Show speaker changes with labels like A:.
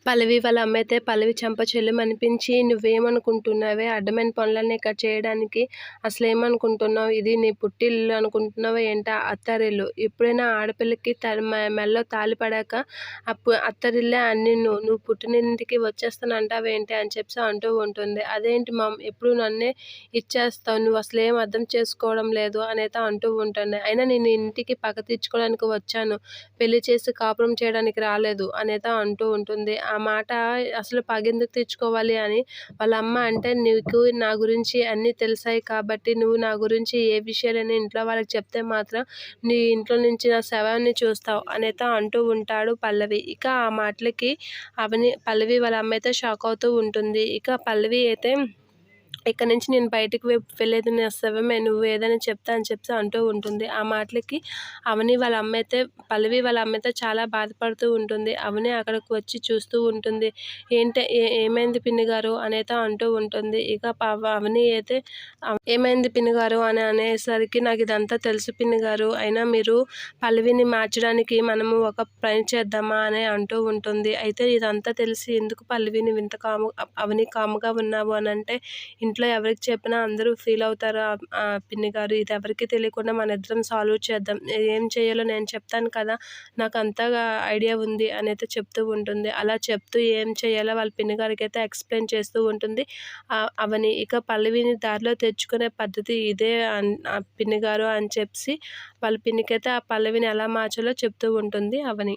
A: పల్లవి వాళ్ళ అమ్మైతే పల్లవి చెంప చెల్లుమనిపించి, "నువ్వేమనుకుంటున్నావే? అడ్డమైన పనులన్నీ ఇక్కడ చేయడానికి. అసలేమనుకుంటున్నావు? ఇది నీ పుట్టిల్లు అనుకుంటున్నావా ఏంటి? అత్తారిల్లు. ఎప్పుడైనా ఆడపిల్లకి మెడలో తాళి పడాక అత్తారిల్లే అని నువ్వు పుట్టినింటికి వచ్చేస్తానంటావేంటి?" అని చెప్పి అంటూ ఉంటుంది. "అదేంటి మమ్ ఎప్పుడు నన్నే ఇచ్చేస్తావు? నువ్వు అసలేం అర్థం చేసుకోవడం లేదు" అనైతే అంటూ ఉంటుంది. "అయినా నేను ఇంటికి పగ తీర్చుకోవడానికి వచ్చాను. పెళ్లి చేసి కాపురం చేయడానికి రాలేదు" అనైతే అంటూ ఉంటుంది. ఆ మాట అసలు పగెందుకు తెచ్చుకోవాలి అని వాళ్ళ అమ్మ అంటే, "నీకు నా గురించి అన్నీ తెలిసాయి కాబట్టి నువ్వు నా గురించి ఏ విషయాలైనా ఇంట్లో వాళ్ళకి చెప్తే మాత్రం నీ ఇంట్లో నుంచి నా శవాన్ని చూస్తావు" అనైతే అంటూ ఉంటాడు పల్లవి. ఇక ఆ మాటలకి పల్లవి వాళ్ళ అమ్మ అయితే షాక్ అవుతూ ఉంటుంది. ఇక పల్లవి అయితే, "ఇక్కడి నుంచి నేను బయటికి వెళ్ళేది నా శవమే, నువ్వు ఏదైనా చెప్తా" అని చెప్పి అంటూ ఉంటుంది. ఆ మాటలకి పల్లవి వాళ్ళ అమ్మ అయితే చాలా బాధపడుతూ ఉంటుంది. అవని అక్కడికి వచ్చి చూస్తూ ఉంటుంది. ఏమైంది పిన్ని గారు అనైతే అంటూ ఉంటుంది. ఇక అవని అయితే, "ఏమైంది పిన్ని గారు అని అనేసరికి, నాకు ఇదంతా తెలుసు పిన్ని గారు, అయినా మీరు పల్లవిని మార్చడానికి మనము ఒక పని చేద్దామా" అని అంటూ ఉంటుంది. అయితే, "ఇదంతా తెలిసి ఎందుకు పల్లవిని అవని కాముగా ఉన్నావు అని అంటే, ఇంట్లో ఎవరికి చెప్పినా అందరూ ఫీల్ అవుతారు పిన్ని గారు, ఇది ఎవరికి తెలియకుండా మన ఇద్దరం సాల్వ్ చేద్దాం. ఏం చేయాలో నేను చెప్తాను కదా, నాకు అంతగా ఐడియా ఉంది" అనైతే చెప్తూ ఉంటుంది. అలా చెప్తూ ఏం చేయాలో వాళ్ళ పిన్ని గారికి అయితే ఎక్స్ప్లెయిన్ చేస్తూ ఉంటుంది అవని. ఇక పల్లవిని దారిలో తెచ్చుకునే పద్ధతి ఇదే పిన్ని గారు అని చెప్పి వాళ్ళ పిన్నికైతే ఆ పల్లవిని ఎలా మార్చాలో చెప్తూ ఉంటుంది అవని.